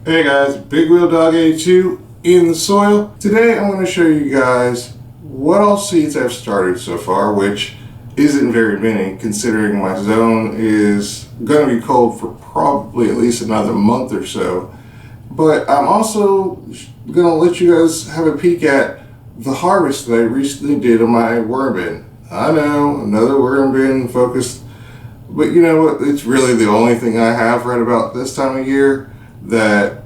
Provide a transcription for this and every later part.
Hey guys, Big Wheel Dog 82 in the soil. Today I'm going to show you guys what all seeds I've started so far, which isn't very many considering my zone is going to be cold for probably at least another month or so. But I'm also going to let you guys have a peek at the harvest that I recently did on my worm bin. I know, another worm bin focused, but you know what, it's really the only thing I have right about this time of year that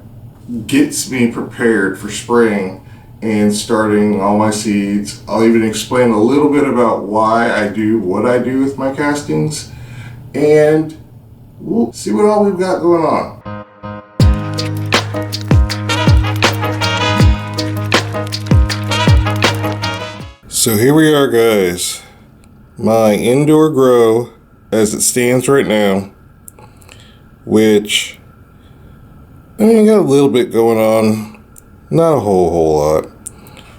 gets me prepared for spring and starting all my seeds. I'll even explain a little bit about why I do what I do with my castings, and we'll see what all we've got going on. So here we are, guys. My indoor grow as it stands right now, which I got a little bit going on, not a whole lot.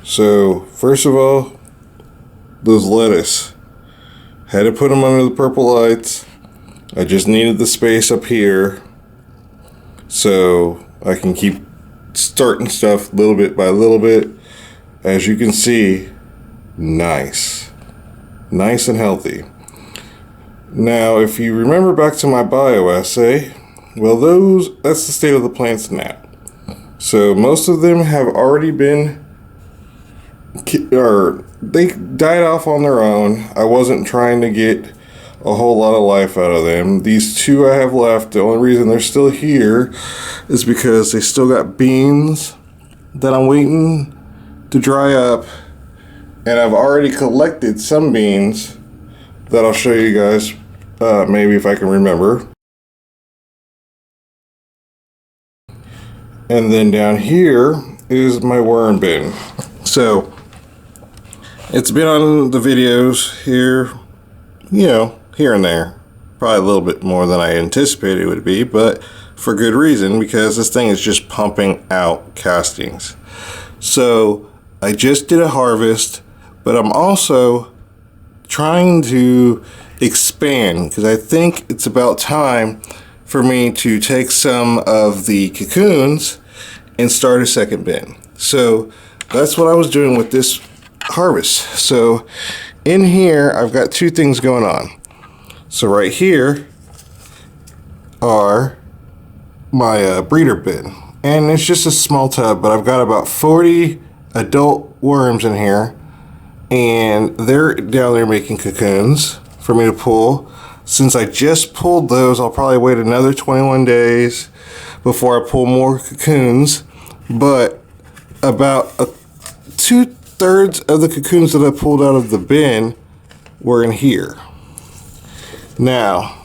So first of all, those lettuce, had to put them under the purple lights. I just needed the space up here so I can keep starting stuff little bit by little bit. As you can see, nice and healthy. Now, if you remember back to my Bioassay, well, that's the state of the plants now. So most of them have already been, or they died off on their own. I wasn't trying to get a whole lot of life out of them. These two I have left, the only reason they're still here is because they still got beans that I'm waiting to dry up. And I've already collected some beans that I'll show you guys, maybe if I can remember. And then down here is my worm bin. So it's been on the videos here, here and there. Probably a little bit more than I anticipated it would be, but for good reason, because this thing is just pumping out castings. So I just did a harvest, but I'm also trying to expand because I think it's about time for me to take some of the cocoons and start a second bin. So that's what I was doing with this harvest. So in here, I've got two things going on. So right here are my breeder bin. And it's just a small tub, but I've got about 40 adult worms in here. And they're down there making cocoons for me to pull. Since I just pulled those, I'll probably wait another 21 days before I pull more cocoons. But about 2/3 of the cocoons that I pulled out of the bin were in here. Now,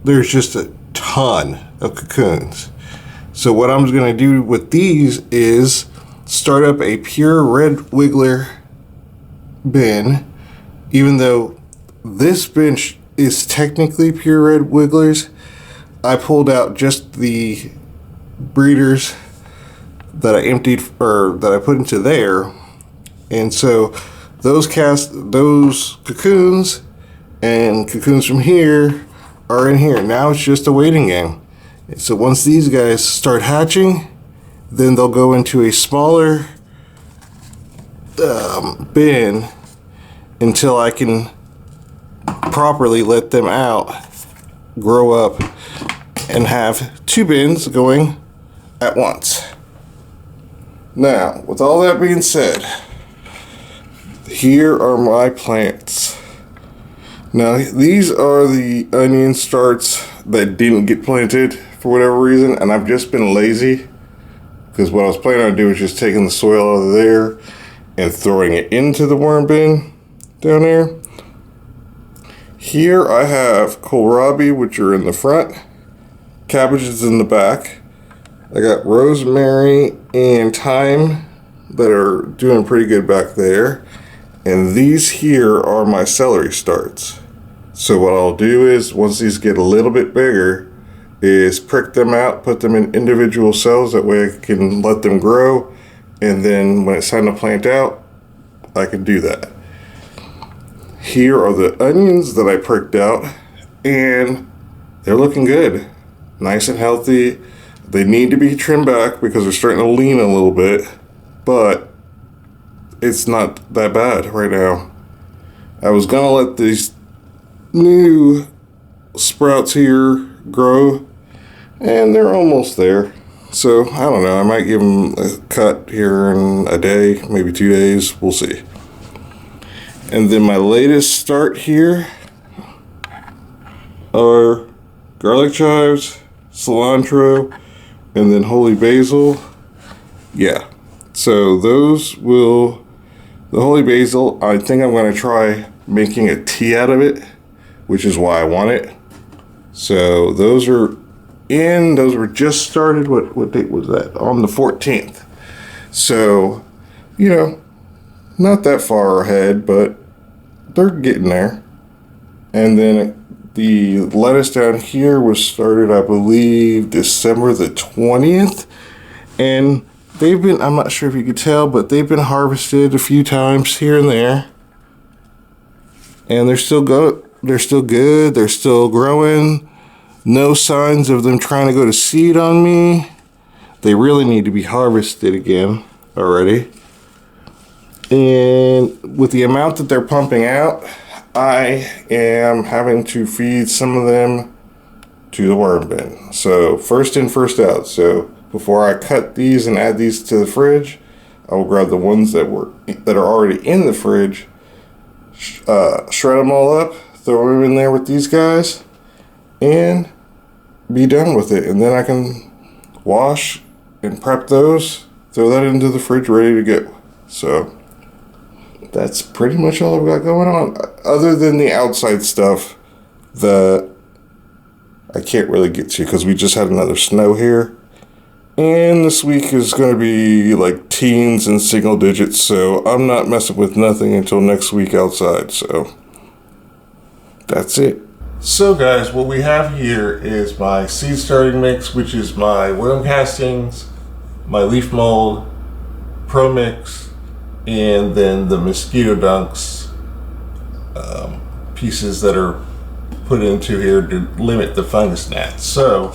there's just a ton of cocoons. So what I'm going to do with these is start up a pure red wiggler bin, even though this bench is technically pure red wigglers. I pulled out just the breeders that I emptied, or that I put into there, and so those cocoons and cocoons from here are in here. Now it's just a waiting game. So once these guys start hatching, then they'll go into a smaller bin until I can properly let them out, grow up, and have two bins going at once. Now, with all that being said, here are my plants. Now, these are the onion starts that didn't get planted for whatever reason, and I've just been lazy because what I was planning on doing was just taking the soil out of there and throwing it into the worm bin down there. Here I have kohlrabi, which are in the front, cabbages in the back. I got rosemary and thyme that are doing pretty good back there. And these here are my celery starts. So what I'll do is, once these get a little bit bigger, is prick them out, put them in individual cells. That way I can let them grow. And then when it's time to plant out, I can do that. Here are the onions that I pricked out, and they're looking good. Nice and healthy. They need to be trimmed back because they're starting to lean a little bit, but it's not that bad right now. I was gonna let these new sprouts here grow, and they're almost there. So I don't know, I might give them a cut here in a day, maybe 2 days, we'll see. And then my latest start here are garlic chives, cilantro, and then holy basil. Yeah, so those will, the holy basil, I think I'm going to try making a tea out of it, which is why I want it. So those are in, those were just started, what date was that? On the 14th. So, you know, not that far ahead, but they're getting there. And then the lettuce down here was started, I believe, December the 20th. And they've been, I'm not sure if you could tell, but they've been harvested a few times here and there. And they're still good. They're still good. They're still growing. No signs of them trying to go to seed on me. They really need to be harvested again already. And with the amount that they're pumping out, I am having to feed some of them to the worm bin. So first in, first out. So before I cut these and add these to the fridge, I will grab the ones that are already in the fridge, shred them all up, throw them in there with these guys, and be done with it. And then I can wash and prep those, throw that into the fridge ready to go. So that's pretty much all I've got going on, other than the outside stuff that I can't really get to because we just had another snow here. And this week is going to be like teens and single digits, so I'm not messing with nothing until next week outside. So that's it. So guys, what we have here is my seed starting mix, which is my worm castings, my leaf mold, pro mix, and then the mosquito dunks pieces that are put into here to limit the fungus gnats. So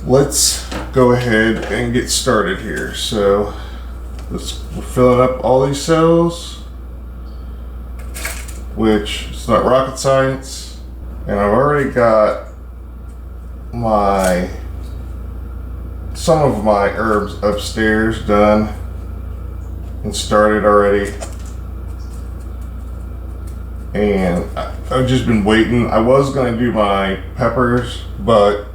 let's go ahead and get started here. So we're filling up all these cells, which is not rocket science. And I've already got some of my herbs upstairs done and started already. And I've just been waiting. I was going to do my peppers, but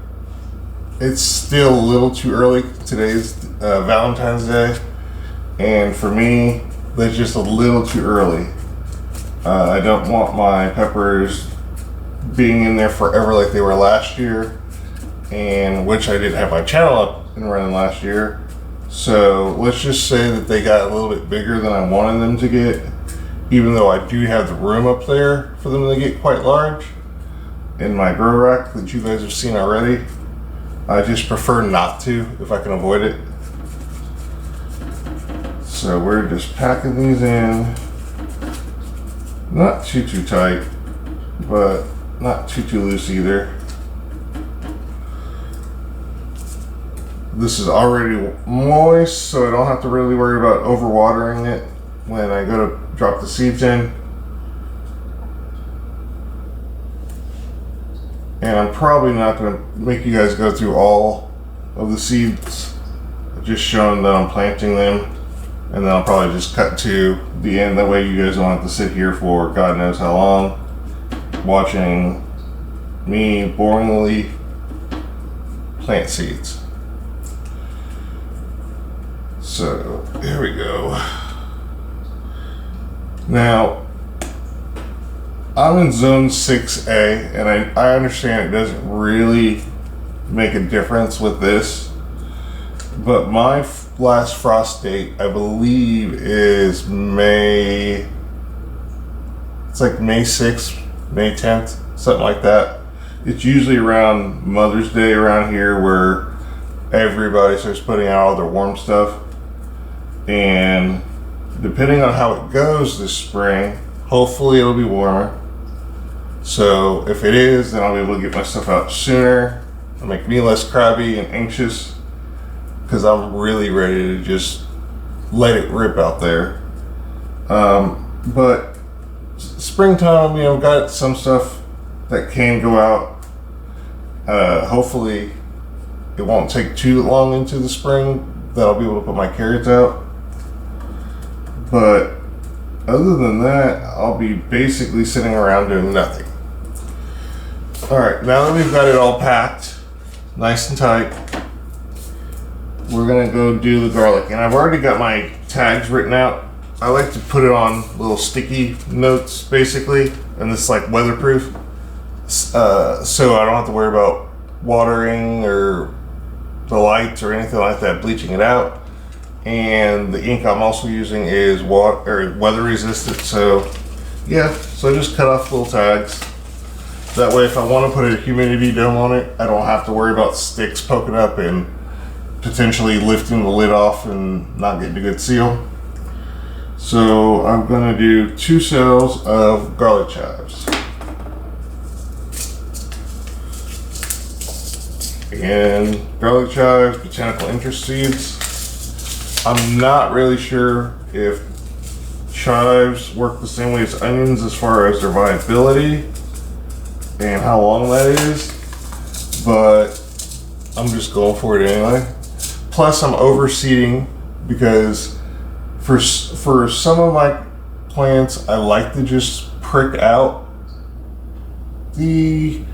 it's still a little too early. Today's Valentine's Day, and for me, that's just a little too early. I don't want my peppers being in there forever like they were last year, and which I did have my channel up and running last year. So let's just say that they got a little bit bigger than I wanted them to get, even though I do have the room up there for them to get quite large in my grow rack that you guys have seen already. I just prefer not to if I can avoid it. So we're just packing these in, not too tight, but not too loose either. This is already moist, so I don't have to really worry about overwatering it when I go to drop the seeds in. And I'm probably not going to make you guys go through all of the seeds. I've just shown that I'm planting them, and then I'll probably just cut to the end. That way you guys don't have to sit here for God knows how long watching me boringly plant seeds. So here we go. Now, I'm in zone 6A, and I understand it doesn't really make a difference with this, but my last frost date, I believe, is May, it's like May 6th, May 10th, something like that. It's usually around Mother's Day around here where everybody starts putting out all their warm stuff. And depending on how it goes this spring, hopefully it'll be warmer. So if it is, then I'll be able to get my stuff out sooner It'll make me less crabby and anxious because I'm really ready to just let it rip out there. But springtime, you know, got some stuff that can go out. Hopefully it won't take too long into the spring that I'll be able to put my carrots out. But other than that, I'll be basically sitting around doing nothing. All right, now that we've got it all packed, nice and tight, we're gonna go do the garlic. And I've already got my tags written out. I like to put it on little sticky notes, basically, and this is like weatherproof. So I don't have to worry about watering or the lights or anything like that, bleaching it out. And the ink I'm also using is weather resistant. So yeah, so I just cut off little tags. That way if I want to put a humidity dome on it, I don't have to worry about sticks poking up and potentially lifting the lid off and not getting a good seal. So I'm gonna do 2 cells of garlic chives. Again, garlic chives, botanical interest seeds. I'm not really sure if chives work the same way as onions as far as their viability and how long that is, but I'm just going for it anyway. Plus I'm overseeding because for some of my plants I like to just prick out the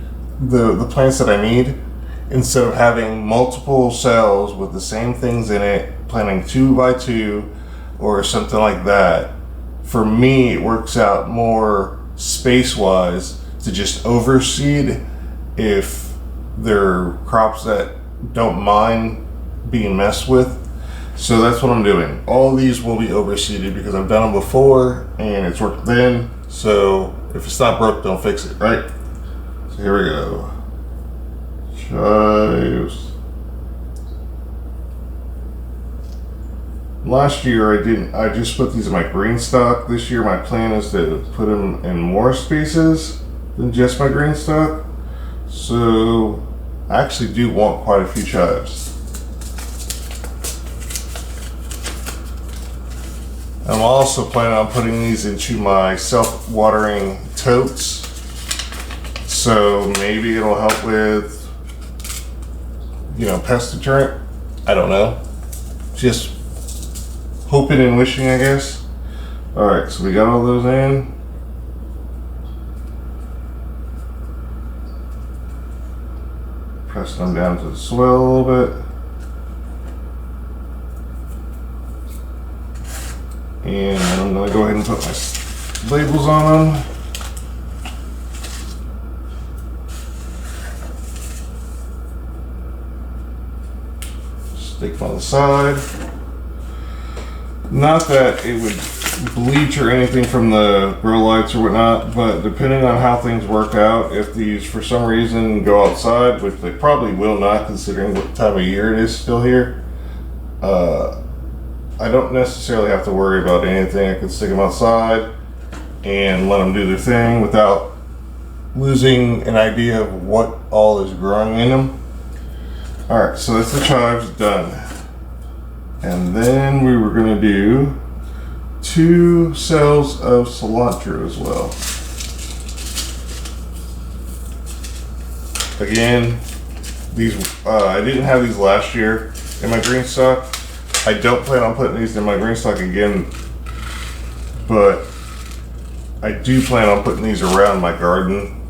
plants that I need instead of having multiple cells with the same things in it, planting 2 by 2 or something like that. For me, it works out more space-wise to just overseed if they're crops that don't mind being messed with. So that's what I'm doing. All these will be overseeded because I've done them before and it's worked then. So if it's not broke, don't fix it, right? So here we go. Chives. Last year I just put these in my green stock. This year my plan is to put them in more spaces than just my green stock. So I actually do want quite a few chives. I'm also planning on putting these into my self-watering totes. So maybe it'll help with, you know, pest deterrent. I don't know. Just hoping and wishing, I guess. All right, so we got all those in. Press them down to the soil a little bit. And I'm gonna go ahead and put my labels on them. Stick them on the side. Not that it would bleach or anything from the grow lights or whatnot, but depending on how things work out, if these for some reason go outside, which they probably will not considering what time of year it is still here, I don't necessarily have to worry about anything. I can stick them outside and let them do their thing without losing an idea of what all is growing in them. Alright, so that's the chives done. And then we were going to do 2 cells of cilantro as well. Again, these I didn't have these last year in my green stock. I don't plan on putting these in my green stock again, but I do plan on putting these around my garden.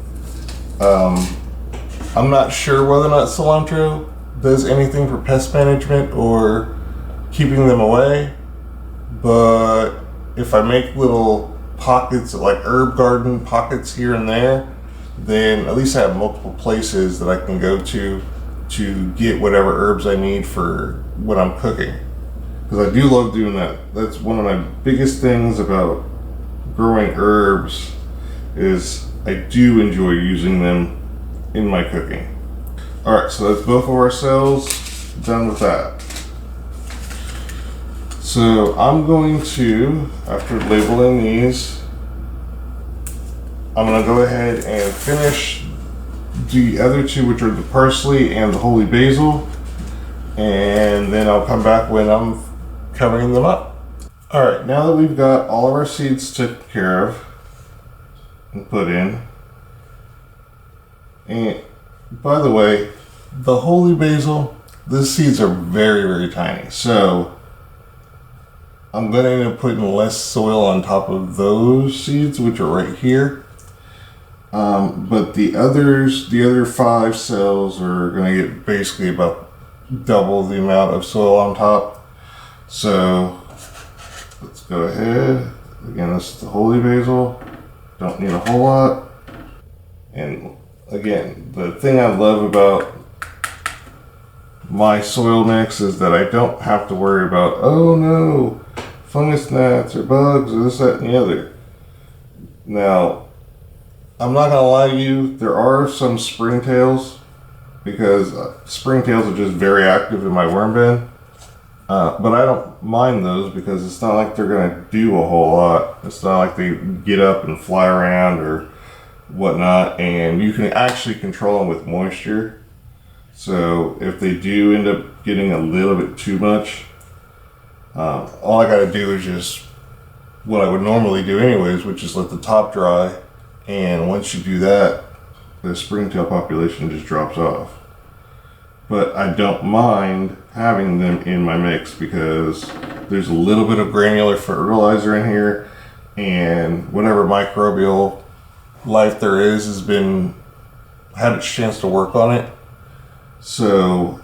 I'm not sure whether or not cilantro does anything for pest management or keeping them away, but if I make little pockets, like herb garden pockets here and there, then at least I have multiple places that I can go to get whatever herbs I need for when I'm cooking. Because I do love doing that. That's one of my biggest things about growing herbs, is I do enjoy using them in my cooking. Alright, so that's both of our cells done with that. So I'm going to, after labeling these, I'm going to go ahead and finish the other two, which are the parsley and the holy basil, and then I'll come back when I'm covering them up. All right, now that we've got all of our seeds taken care of and put in, and by the way, the holy basil, the seeds are very, very tiny, so I'm going to end up putting less soil on top of those seeds, which are right here. But the other 5 cells are going to get basically about double the amount of soil on top. So let's go ahead. Again, this is the holy basil. Don't need a whole lot. And again, the thing I love about my soil mix is that I don't have to worry about, oh no, fungus gnats or bugs or this, that, and the other. Now, I'm not gonna lie to you, there are some springtails, because springtails are just very active in my worm bin. But I don't mind those because it's not like they're gonna do a whole lot. It's not like they get up and fly around or whatnot, and you can actually control them with moisture. So if they do end up getting a little bit too much, all I gotta do is just what I would normally do anyways, which is let the top dry, and once you do that, the springtail population just drops off. But I don't mind having them in my mix because there's a little bit of granular fertilizer in here, and whatever microbial life there is has had its chance to work on it. So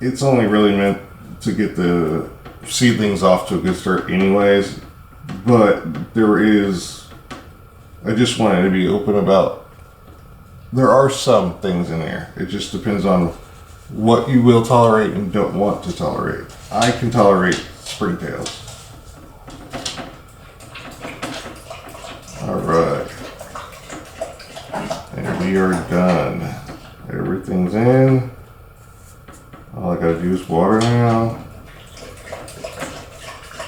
it's only really meant to get the seedlings off to a good start anyways. But I just wanted to be open about, there are some things in there. It just depends on what you will tolerate and don't want to tolerate. I can tolerate springtails. All right. And we are done. Everything's in. All I gotta do is water now.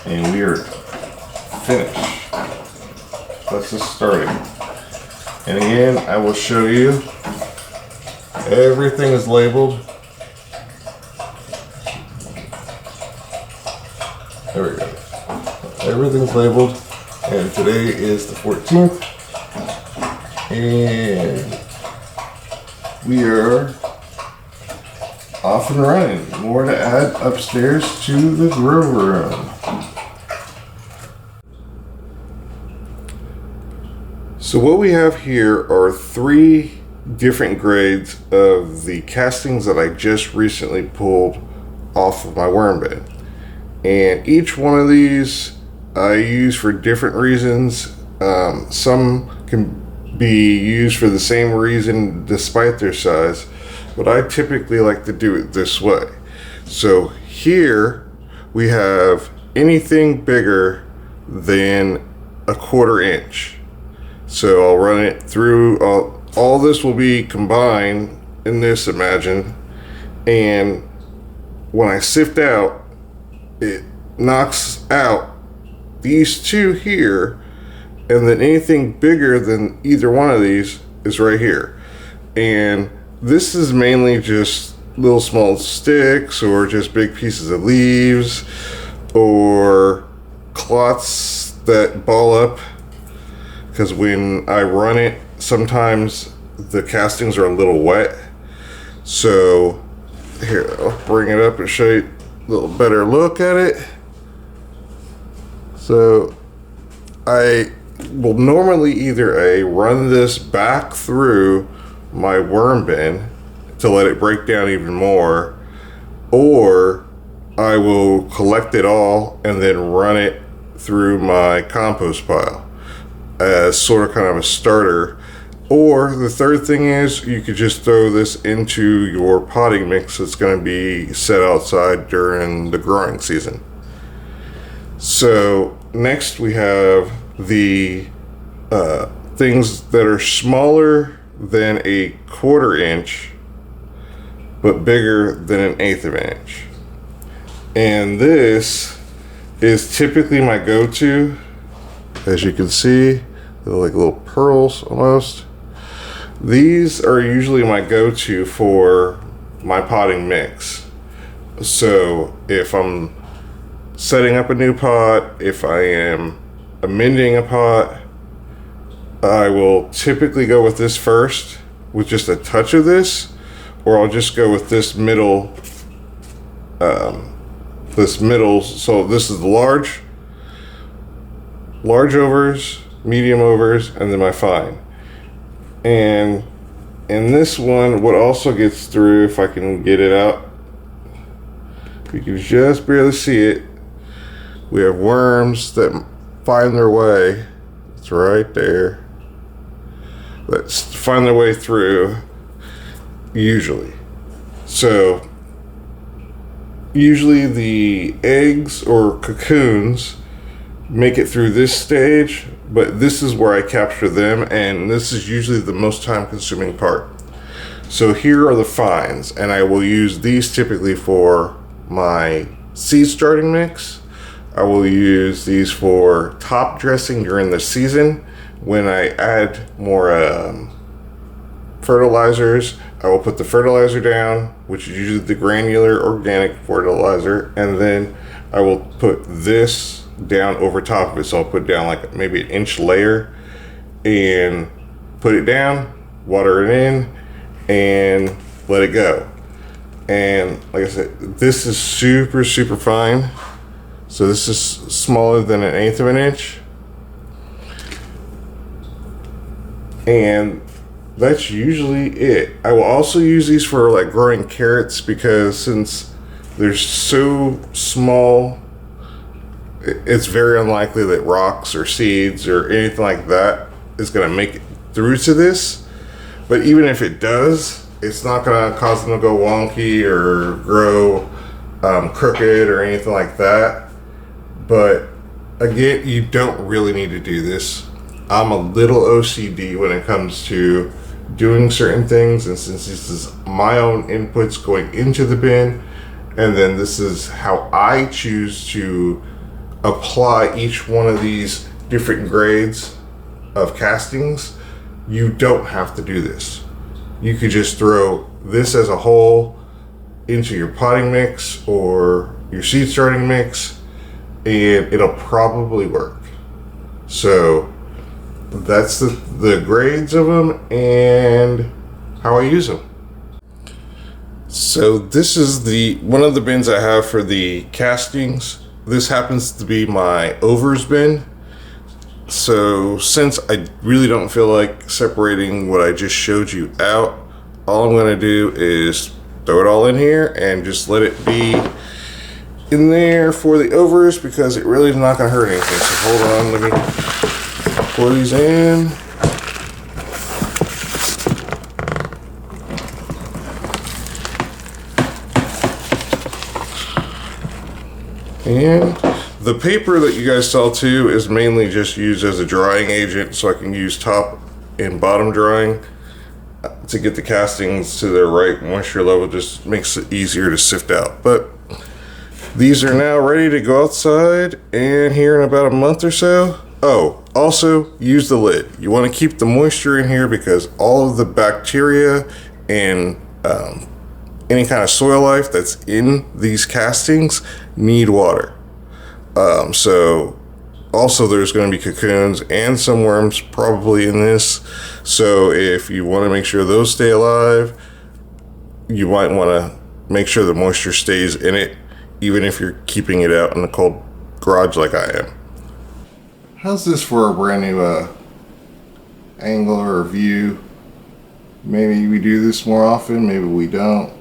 And we are finished. That's just starting. And again, I will show you. Everything is labeled. There we go. Everything's labeled. And today is the 14th. And we are off and running. More to add upstairs to the grow room. So what we have here are 3 different grades of the castings that I just recently pulled off of my worm bin. And each one of these I use for different reasons. Some can be used for the same reason despite their size, but I typically like to do it this way. So here we have anything bigger than a 1/4 inch. So I'll run it through, all this will be combined in this, imagine, and when I sift out, it knocks out these 2 here, and then anything bigger than either one of these is right here. And this is mainly just little small sticks or just big pieces of leaves or clots that ball up, because when I run it, sometimes the castings are a little wet. So here, I'll bring it up and show you a little better look at it. So I will normally either run this back through my worm bin to let it break down even more, or I will collect it all and then run it through my compost pile as sort of kind of a starter. Or the third thing is you could just throw this into your potting mix that's going to be set outside during the growing season. So next we have the things that are smaller than a 1/4 inch but bigger than an 1/8 of an inch. And this is typically my go-to. As you can see, they're like little pearls almost. These are usually my go-to for my potting mix. So if I'm setting up a new pot, if I am amending a pot, I will typically go with this first with just a touch of this, or I'll just go with this middle, so this is the large overs, medium overs, and then my fine. And in this one, what also gets through, if I can get it out, you can just barely see it. We have worms that find their way. It's right there. Let's find their way through, usually. So, usually the eggs or cocoons make it through this stage, but this is where I capture them, and this is usually the most time-consuming part. So here are the fines, and I will use these typically for my seed starting mix. I will use these for top dressing during the season. When I add more fertilizers, I will put the fertilizer down, which is usually the granular organic fertilizer, and then I will put this down over top of it. So I'll put down like maybe an inch layer and put it down, water it in, and let it go. And like I said, this is super fine. So this is smaller than 1/8 of an inch. And that's usually it. I will also use these for like growing carrots, because since they're so small, it's very unlikely that rocks or seeds or anything like that is going to make it through to this. But even if it does, it's not going to cause them to go wonky or grow crooked or anything like that. But again, you don't really need to do this. I'm a little OCD when it comes to doing certain things, and since this is my own inputs going into the bin, and then this is how I choose to apply each one of these different grades of castings, you don't have to do this. You could just throw this as a whole into your potting mix or your seed starting mix, and it'll probably work. So that's the grades of them and how I use them. So this is one of the bins I have for the castings. This happens to be my overs bin. So since I really don't feel like separating what I just showed you out, all I'm going to do is throw it all in here and just let it be in there for the overs, because it really is not going to hurt anything. So hold on, let me pour these in. And the paper that you guys saw too is mainly just used as a drying agent, so I can use top and bottom drying to get the castings to their right moisture level. Just makes it easier to sift out. But these are now ready to go outside, and here in about a month or so. Oh, also use the lid. You want to keep the moisture in here, because all of the bacteria and any kind of soil life that's in these castings need water. So also there's going to be cocoons and some worms probably in this. So if you want to make sure those stay alive, you might want to make sure the moisture stays in it, even if you're keeping it out in the cold garage like I am. How's this for a brand new angle or view? Maybe we do this more often, maybe we don't.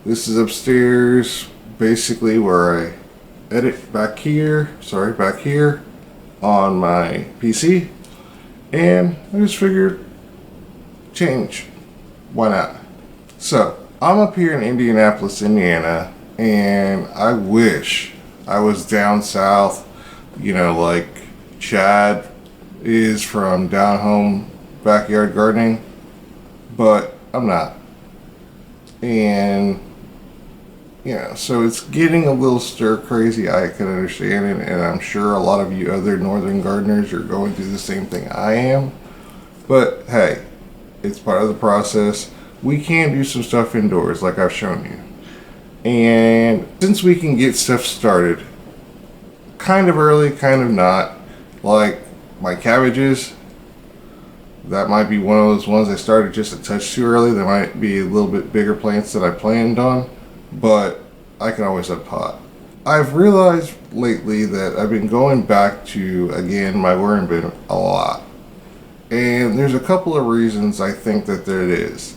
This is upstairs, basically where I edit back here on my PC, and I just figured change, why not? So I'm up here in Indianapolis, Indiana, and I wish I was down south, you know, like Chad is from Down Home Backyard Gardening, but I'm not. And yeah, so it's getting a little stir crazy. I can understand it, and I'm sure a lot of you other northern gardeners are going through the same thing I am. But hey, It's part of the process. We can do some stuff indoors like I've shown you. And since we can get stuff started kind of early, kind of not, like my cabbages, that might be one of those ones I started just a touch too early. There might be a little bit bigger plants that I planned on, but I can always have pot. I've realized lately that I've been going back to, again, my worm bin a lot. And there's a couple of reasons I think that there it is.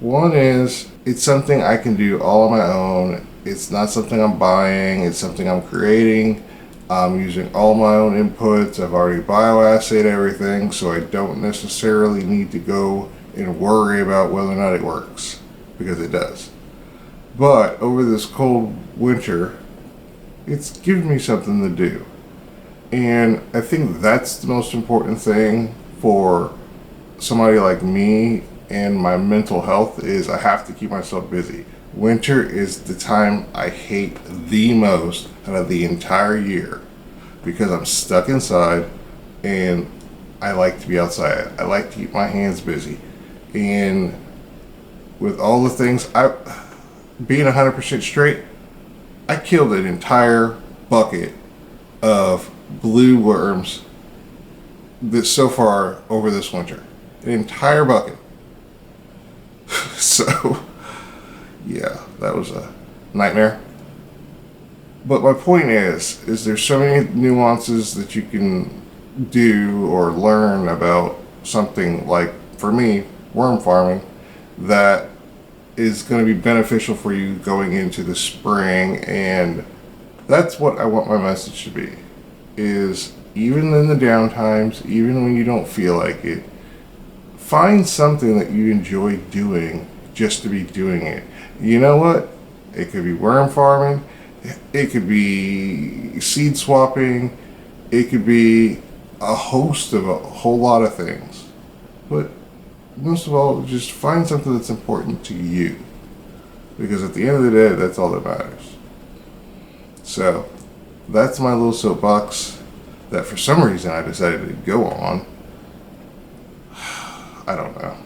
One is it's something I can do all on my own. It's not something I'm buying. It's something I'm creating. I'm using all my own inputs. I've already bioassayed everything, so I don't necessarily need to go and worry about whether or not it works, because it does. But over this cold winter, it's given me something to do. And I think that's the most important thing for somebody like me and my mental health is I have to keep myself busy. Winter is the time I hate the most out of the entire year because I'm stuck inside and I like to be outside. I like to keep my hands busy. And with all the things, being 100% straight, I killed an entire bucket of blue worms that so far over this winter. An entire bucket. So, yeah, that was a nightmare. But my point is there's so many nuances that you can do or learn about something like, for me, worm farming, that is going to be beneficial for you going into the spring. And that's what I want my message to be, is even in the downtimes, even when you don't feel like it, find something that you enjoy doing just to be doing it. You know what? It could be worm farming, it could be seed swapping, it could be a host of a whole lot of things. But most of all, just find something that's important to you, because at the end of the day, that's all that matters. So that's my little soapbox that for some reason I decided to go on. I don't know.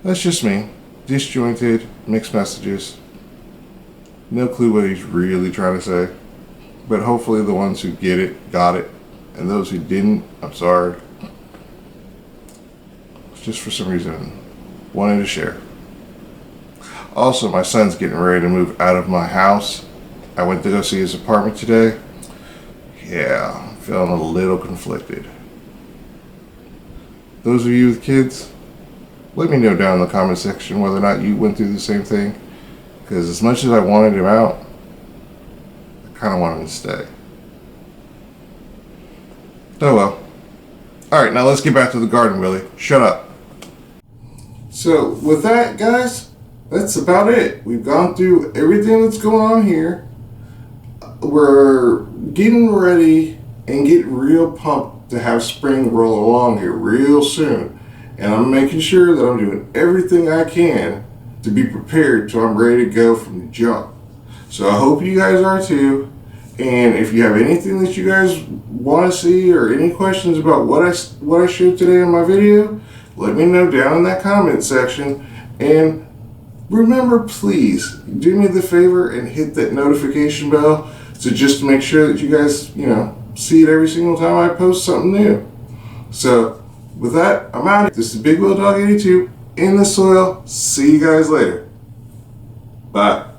That's just me. Disjointed, mixed messages. No clue what he's really trying to say. But hopefully the ones who get it, got it. And those who didn't, I'm sorry. Just for some reason, wanted to share. Also, my son's getting ready to move out of my house. I went to go see his apartment today. Yeah, I'm feeling a little conflicted. Those of you with kids, let me know down in the comment section whether or not you went through the same thing. Because as much as I wanted him out, I kind of wanted him to stay. Oh well. Alright, now let's get back to the garden, Willie. Shut up. So, with that, guys, that's about it. We've gone through everything that's going on here. We're getting ready and getting real pumped to have spring roll along here real soon. And I'm making sure that I'm doing everything I can to be prepared till I'm ready to go from the jump. So I hope you guys are too. And if you have anything that you guys want to see or any questions about what I showed today in my video, let me know down in that comment section. And remember, please do me the favor and hit that notification bell, so just to make sure that you guys, see it every single time I post something new. So with that, I'm out. This is Big Wheel Dog 82 in the soil. See you guys later. Bye.